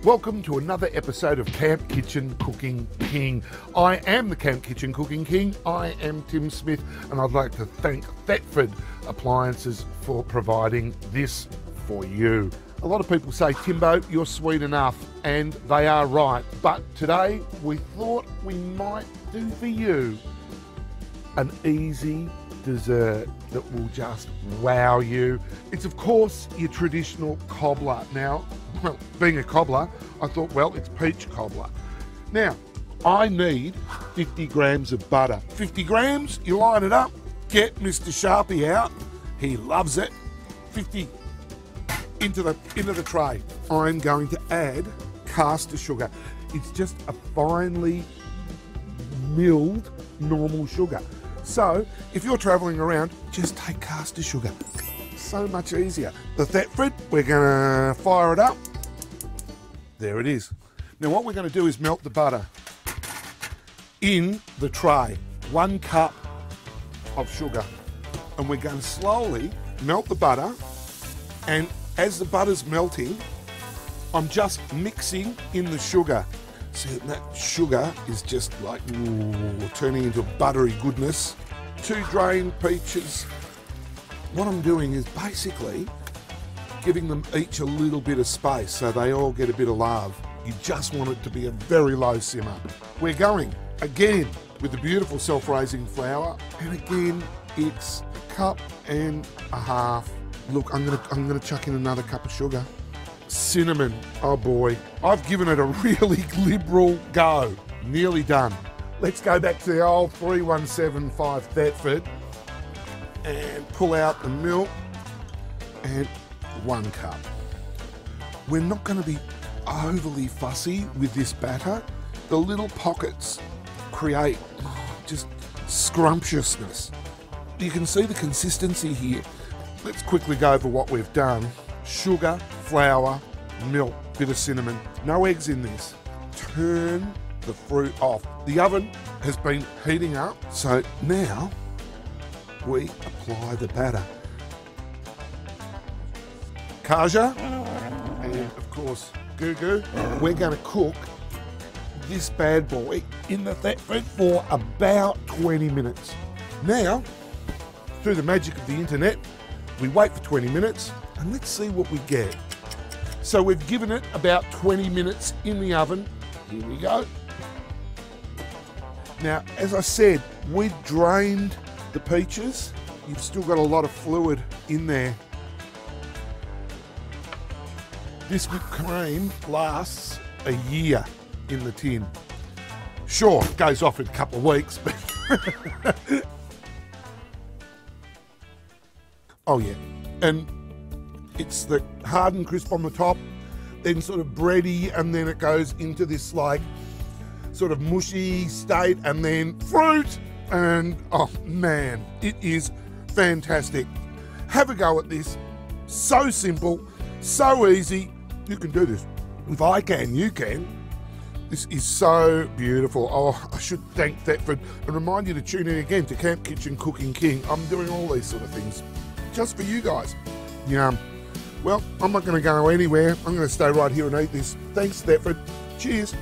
Welcome to another episode of Camp Kitchen Cooking King. I am the Camp Kitchen Cooking King. I am Tim Smith, and I'd like to thank Thetford Appliances for providing this for you. A lot of people say, Timbo, you're sweet enough, and they are right. But today we thought we might do for you an easy dessert that will just wow you. It's of course your traditional cobbler. Now, well, being a cobbler, I thought, well, it's peach cobbler. Now, I need 50 grams of butter. 50 grams, you line it up, get Mr. Sharpie out, he loves it. 50 into the tray. I'm going to add caster sugar. It's just a finely milled normal sugar. So, if you're travelling around, just take caster sugar. So much easier. The Thetford, we're going to fire it up. There it is. Now what we're going to do is melt the butter in the tray. 1 cup of sugar. And we're going to slowly melt the butter. And as the butter's melting, I'm just mixing in the sugar. See, that sugar is just like turning into buttery goodness. 2 drained peaches. What I'm doing is basically giving them each a little bit of space so they all get a bit of love. You just want it to be a very low simmer. We're going again with the beautiful self-raising flour, and again it's 1.5 cups. Look, I'm gonna chuck in another cup of sugar. Cinnamon, oh boy. I've given it a really liberal go. Nearly done. Let's go back to the old 3175 Thetford and pull out the milk and 1 cup. We're not gonna be overly fussy with this batter. The little pockets create just scrumptiousness. You can see the consistency here. Let's quickly go over what we've done. Sugar, flour, milk, bit of cinnamon. No eggs in this. Turn the fruit off. The oven has been heating up, so now we apply the batter. Kaja, and of course Goo Goo. We're going to cook this bad boy in the Thetford for about 20 minutes. Now, through the magic of the internet, we wait for 20 minutes and let's see what we get. So we've given it about 20 minutes in the oven. Here we go. Now, as I said, we drained the peaches. You've still got a lot of fluid in there. This whipped cream lasts a year in the tin. Sure, it goes off in a couple of weeks, but oh yeah, and it's the hard and crisp on the top, then sort of bready, and then it goes into this like sort of mushy state, and then fruit, and oh man, it is fantastic. Have a go at this. So simple, so easy. You can do this. If I can, you can. This is so beautiful. Oh, I should thank Thetford and remind you to tune in again to Camp Kitchen Cooking King. I'm doing all these sort of things just for you guys. Yum. Well, I'm not going to go anywhere. I'm going to stay right here and eat this. Thanks, Thetford. Cheers.